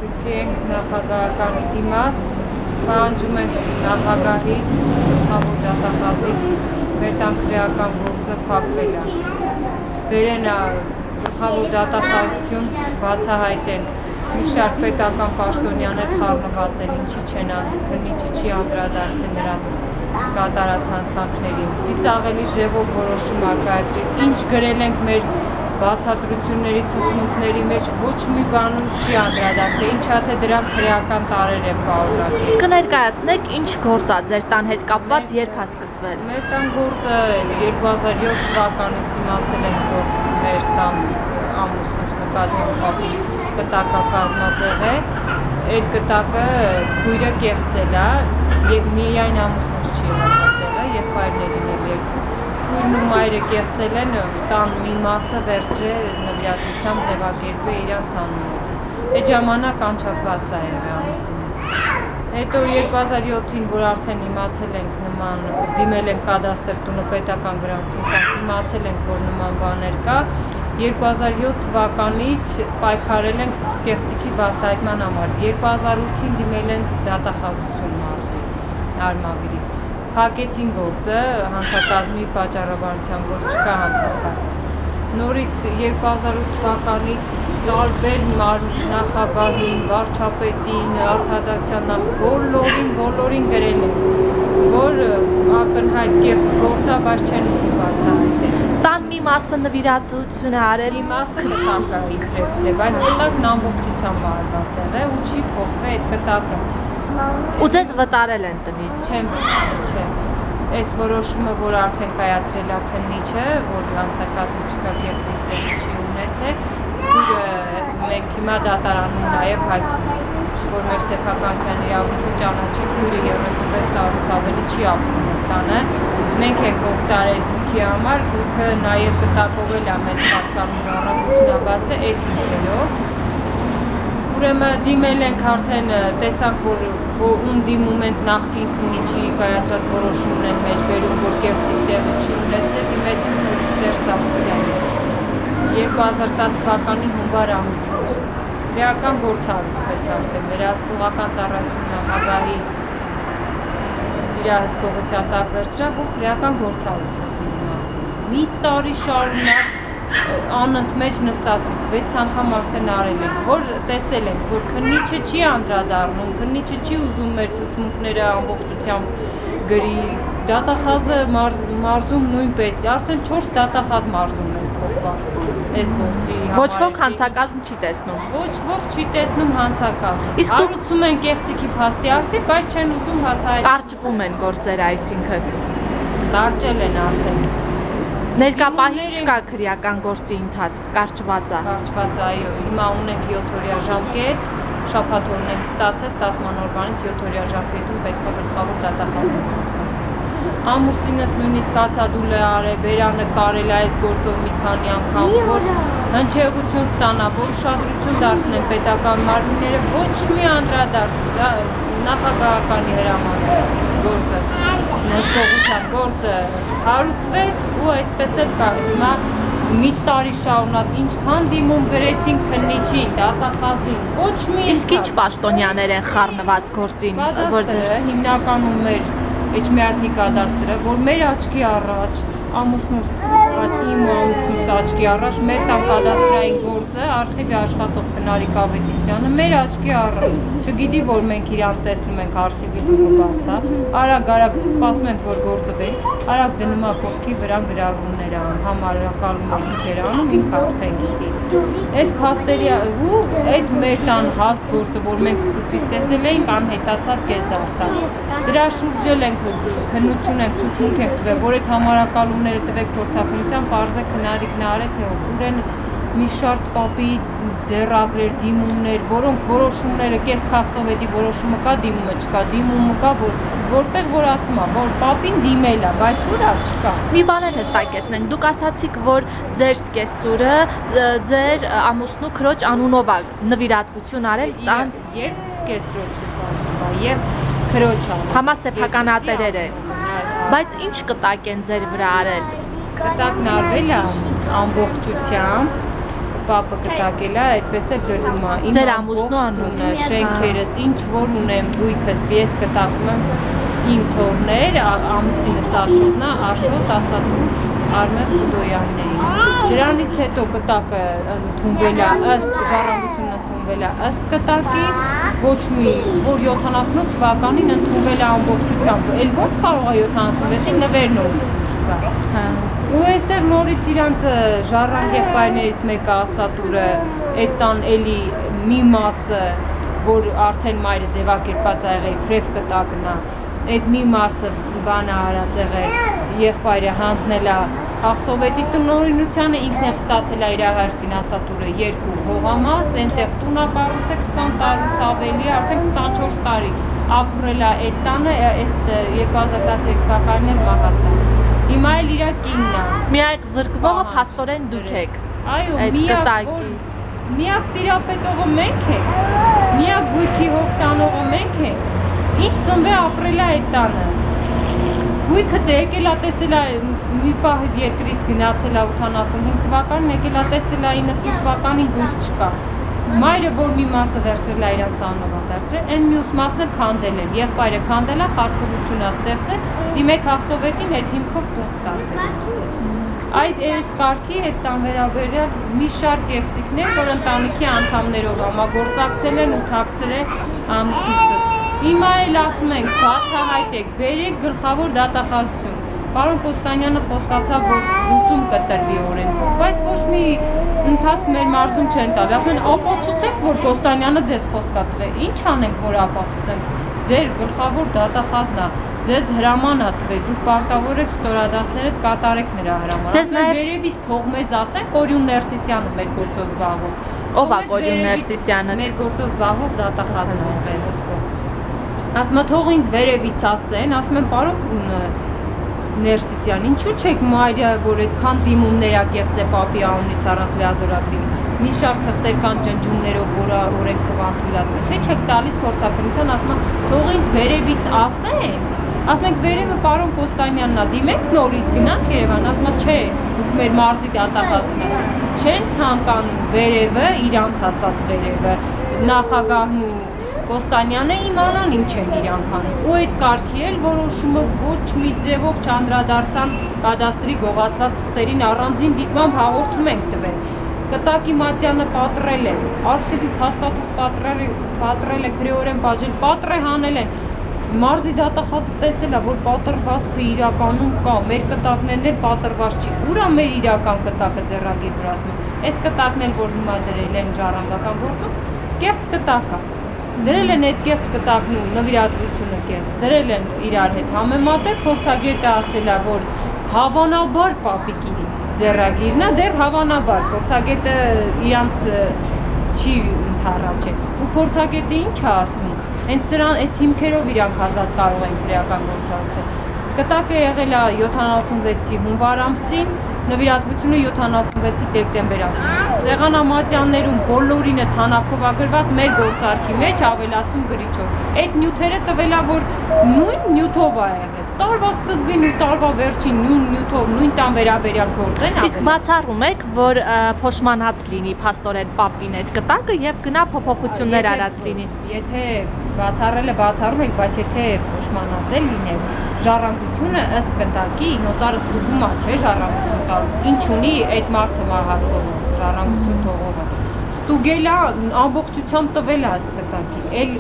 Ցույցի ենք նախագահականի դիմաց, պահանջում ենք նախագահից, գլխավոր դատախազից մեր տան քրեական գործը փակվել է։ Բերեն գլխավոր դատախազություն բացահայտեն մի շարք պետական պաշտոնյաներ խառնված են, ինչի չեն քննիչը չի անդրադարձել նրանց կատարած հանցանքներին։ Ծիծաղելի ձևով որոշում ա կայացրել, ինչ գրել ենք մեր բացատրությունների ցուցմունքների մեջ ոչ մի բանում չի անդրադարձել, ինչա թե դրանք քրեական տարեր են պարունակել։ Կներկայացնեք ինչ գործ ա ձեր տան հետ կապված, երբ ա սկսվել։ Մեր տան գործը 2007 թվականից իմացել ենք, որ մեր տան ամուսնուս նկատի պապի կտակը կազմածեղ է, այդ կտակը քույրը կեղծել է եւ միայն ամուսնուս չի կազմածեղը, եղբայրներին էլ երկու։ Քույրն ու մայրը կեղծել են տան մի մասը վերցրել նվիրատվությամբ ձևակերպել իրանց անունով։ Այդ ժամանակ անչափված է եղել ամուսինս։ Հետո 2007-ին, որ արդեն իմացել ենք նման, դիմել ենք կադաստր տունը պետական գրանցում տանք, իմացել ենք, որ նման բաներ կա, 2007 թվականից պայքարել ենք կեղծիքի բացահայտման համար, 2008-ին դիմել ենք դատախազություն մարզի, Արմավիրի։ Փակեցին գործը, հանցակազմի պատճառաբանությամբ, որ չկա հանցակազմ։ Նորից 2008 թվականից տարբեր նախագահին, վարչապետին, արտադատության բոլորին գրել են, որ ակնհայտ կեղծ գործ ա, բայց չեն ուզում բացահայտել։ Տան մի մասը նվիրատվություն է արել, մի մասը կտակը իբրև թե, բայց կտակն ամբողջությամբ արված է ու չի փոխվել այդ կտակը։ ու ձեզ վտարել են տնից։ Չէ։ Այս որոշումը, որ արդեն կայացրել է քննիչը, որ հանցակազմը չկա կեղծիք տեղի չի ունեցել, մենք հիմա դատարանում նաև հայցում ենք, որ մեր սեփականության իրավունքը ճանաչի, քույրը 36 տարուց ավելի չի ապրում տանը, մենք ենք օգտարել գույքի համար, գույքը նաև կտակով էլ է մեզ պատկանում առավոտությունաբացվել այդ հիմքերով։ Ուրեմն դիմել ենք արդեն, տեսանք, որ ում դիմում ենք նախկին քննիչի կայացրած որոշումն են մեջ բերում, որ կեղծիք տեղի չի ունեցել, դիմեցին Սերժ Սարգսյանին 2010 թվականի հունվար ամիսն էր։ Քրեական գործ հարուցվեց արդեն, վերահսկողական ծառայություն նախագահի իր հսկողության տակ վերցրավ ու քրեական գործ հարուցվեց մի տարի շարունակ անընդմեջ նստածուց 6 անգամ արդեն արել ենք, որ տեսել ենք, որ քննիչը չի անդրադառնում, քննիչը չի ուզում մեր ցուցմունքները ամբողջությամբ գրի, դատախազը մարզում նույնպես, արդեն 4 դատախազ մարզում են փոխվել այս գործի համար։ Ոչ ոք հանցակազմ չի տեսնում։ Ոչ ոք չի տեսնում հանցակազմ։ Հարուցում են կեղծիքի փաստի արդի, բայց չեն ուզում հացահայտել։ Կարճվում են գործերը, այսինքն։ Կարճել են արդեն։ Ներկապահի չկա քրեական գործի ընթացք, կարճված է։ Կարճված է, այո, հիմա ունենք 7-օրյա ժամկետ, շաբաթօրն ենք ստացել, ստացման օրվանից 7-օրյա ժամկետում պետք է գլխավոր դատախազը։ Ամուսինս նույնիսկ կացադուլ է արել, վերանկարել այս գործով մի քանի անգամ, որ հնչեղություն ստանա, որ ուշադրություն դարձնեն պետական մարմինները, ոչ մի անդրադարձ, նախագահականի հրամանով գործը, հսկողության գործը հարուցվեց ու այսպես էլ կա, հիմա մի տարի շարունակ ինչքան դիմում գրեցին քննիչին, դատախազին, ոչ մի իսկ ինչ պաշտոնյաներ են խառնված գործին, որ հիմնականում մեր Էջմիածնի կադաստրը, որ մեր աչքի առաջ, ամուսնուս իմ ու ամուսնուս աչքի առաջ, մեր տան կադաստրային գործը, արխիվի աշխատող Քնարիկ Ավետիսյանը, մեր աչքի առաջ, չգիտի, որ մենք իրան տեսնում ենք արխիվի դուրը բացա, արագ սպասում ենք, որ գործը բերի, արագ դնում է կողքի վրա գրառումներ անում, համարակալում ինչեր անում, ինքը արդեն գիտի։ Այս փաստերի ու այդ մեր տան հաստ գործը, որ մենք սկզբից տեսել էինք, անհետացած կես դարձավ։ Դրա շուրջել ենք քննություն ենք, ցուցմունք ենք տվել, որ այդ համարակալումները տվեք փորձակնության, պարզ է քնարիկն արել, թե ուր են մի շարք պապի ձեռագրեր, դիմումներ, որոնք որոշումները կես քաղցովետի որոշումը կա, դիմումը չկա, դիմումը կա, որտեղ որ ասում է, որ պապին դիմել է, բայց ուրա չկա։ Մի բան էլ հստակեցնենք, դուք ասացիք, որ ձեր սկեսուրը ձեր ամուսնու քրոջ անունով է նվիրատվություն արել տան եւ սկեսրոջս անունով, եւ քրոջ անունով։ Համասեփականատերեր է։ Բայց ինչ կտակ են ձեր վրա արել։ Կտակն արվել է ամբողջությամբ պապը կտակել է, այդպես էլ դրում է։ Ձեր ամուսնու անունը, շենքերս, ինչ որ ունեմ, գույքս, ես կտակում եմ իմ թորներ, ամուսինս Աշոտն է, Աշոտ, Ասաթուր, Արմեն Խուդոյանների։ Դրանից հետո կտակը ընդունվել է ըստ ժառանգությունը ընդունվել է ըստ կտակի, ոչ մի որ 78 թվականին ընդունվել է ամբողջությամբ։ Էլ ո՞նց կարող է 76-ին նվեր նորից դուրս գա։ Ու այստեղ նորից իրանց ժառանգ եղբայրներից մեկը Ասատուրը այդ տան էլի մի մասը, որ արդեն մայրը ձևակերպած ա եղել քրեվ կտակն է, այդ մի մասը բանը արած եղել եղբայրը հանձնել է Աղսովետի տնօրինությանը, ինքն էլ ստացել է իր հերթին Ասատուրը 2 հողամաս, այնտեղ տուն է կառուցել 20 տարուց ավելի, արդեն 24 տարի ապրել է այդ տանը, ըստ 2013 թվականին էլ մահացել։ Հիմա էլ իր կինն է։ Միակ զրկվողը փաստորեն դուք եք։ Այո, միակ տիրապետողը մենք ենք, միակ գույքի հոգ տանողը մենք ենք։ Ինչ ծնվել ապրել է այդ տանը։ Գույքը դե եկել է տեսել է մի պահ երկրից գնացել է 85 թվականին, եկել է տեսել է 90 թվականին գույք չկա։ Մայրը որ մի մասը վերցրել է իրանց անունով դարձրել, այն մյուս մասն էլ քանդել են։ Եղբայրը քանդել է, խարխուլություն է ստեղծել, դիմեք Աղսովետին այդ հիմքով տուն ստացել։ Այդ այս կարգի այդ տան վերաբերյալ մի շարք կեղծիքներ, որ ընտանիքի անդամներով համագործակցել են ու թաքցրել են ամուսնուց։ Հիմա էլ ասում ենք, բացահայտեք, բերեք գլխավոր դատախազություն։ Պարոն Կոստանյանը խոստացավ, որ լուծում կտրվի օրենքով, բայց ոչ մի ընթացք մեր մարզում չեն տալի։ Ասում են, ապացուցեք, որ Կոստանյանը ձեզ խոսք ա տվել։ Ինչ անենք, որ ապացուցենք։ Ձեր գլխավոր դատախազն է, ձեզ հրաման ա տվել, դուք պարտավոր եք ստորադասներդ կատարեք նրա հրամանը։ Ձեզ նաև վերևից թող մեզ ասեն Կորյուն Ներսիսյանը մեր գործով զբաղվող։ Ով է Կորյուն Ներսիսյանը։ Մեր գործով զբաղվող դատախազն է եղել հսկով։ Ասում եմ, թող ինձ վերևից ասեն, ասում եմ, պարոն Ներսիսյան, ինչու չեք մայրը, որ այդքան դիմումներ ա կեղծե պապի անունից առանց լիազորագրի, մի շարք թղթեր կան ջնջումներով, որ օրենքով անդրադառնի, խի չեք տալիս փորձաքննության, ասում եմ, թող ինձ վերևից ասեն, ասում ենք վերևը պարոն Կոստանյանն ա, դիմենք նորից գնանք Երևան, ասում եմ, չէ, դուք մեր մարզի դատախազին ասեն, չեն ցանկանում վերևը, իրանց ասած վերևը, նախագահն ու Կոստանյանը իմանան ինչ են իրանք անում, ու այդ կարգի էլ որոշումը ոչ մի ձևով չանդրադարձան կադաստրի գողացված թղթերին առանձին դիտմամբ հաղորդում ենք տվել։ Կտակի Մատյանը պատռել են, արխիվի փաստաթուղթ պատռել է, քրեորեն բաժել, պատռ է հանել են։ Մարզի դատախազը տեսել է, որ պատռվածքը իրականում կա, մեր կտակներն էլ պատռված չի։ Ուր է մեր իրական կտակը ձեռագիր դրասում։ Այս կտակն էլ որ հիմա դրել են ժառանգական գործում, կեղծ կտակ է։ Դրել են այդ կեղծ կտակն ու նվիրատվությունը կեղծ, դրել են իրար հետ համեմատել, փորձագետը ասել է, որ հավանաբար պապիկի ձեռագիրն է, դեռ հավանաբար, փորձագետը իրանց չի ընդառաջել, ու փորձագետը ինչ է ասում, հենց սրան այս հիմքերով իրանք ազատ կարող են քրեական գործառույթ։ Կտակը եղել է 76-ի հունվար ամսին, նվիրատվությունը 76-ի դեկտեմբեր ամսին։ Սեղանամատյաններում բոլորինը թանաքովագրված մեր գործարքի մեջ ավելացում գրիչով։ Այդ նյութերը տվել է, որ նույն նյութով է եղել։ Տարվա սկզբին ու տարվա վերջին նույն նյութով, նույն տան վերաբերյալ գործ են Իսկ բացառում եք, որ փոշմանած լինի փաստորեն պապին այդ կտակը եւ գնա փոփոխություններ արած լինի։ Եթե բացառելը բացառում եք, բայց եթե փոշմանած է լինել, ժառանգությունը ըստ կտակի նոտարը ստուգում է, չէ, ժառանգություն տալուց։ Ինչ ունի այդ մարդը մահացողը, ժառանգություն թողողը։ Ստուգել է, ամբողջությամբ տվել է ըստ կտակի։ Էլ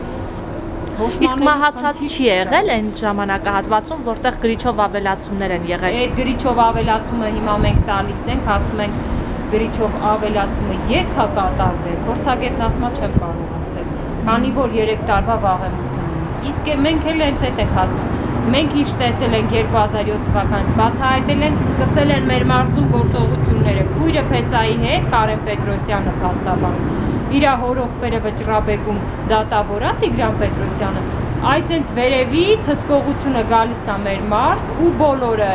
Իսկ մահացած չի եղել այն ժամանակահատվածում, որտեղ գրիչով ավելացումներ են եղել։ Այդ գրիչով ավելացումը հիմա մենք տալիս ենք, ասում ենք գրիչով ավելացումը երբ է կատարվել, փորձագետն ասում է չեմ կարող ասել, քանի որ 3 տարվա վաղեմություն ունի։ Իսկ մենք էլ հենց այդ ենք ասում։ Մենք ինչ տեսել ենք 2007 թվականից, բացահայտել ենք, սկսել են մեր մարզում գործողությունները։ Քույրը Փեսայի հետ, Կարեն Պետրոսյանը փաստաբան, իր հորողբերը Վճռաբեկում դատավորա Տիգրան Պետրոսյանը, այսենց վերևից հսկողությունը գալիս է մեր մարզ ու բոլորը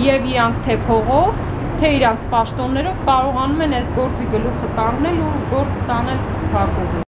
եւ իրանք թե փողով, թե իրանց պաշտոններով կարողանում են այս գործի գլուխը կանգնել ու գործը տանել փակուղի։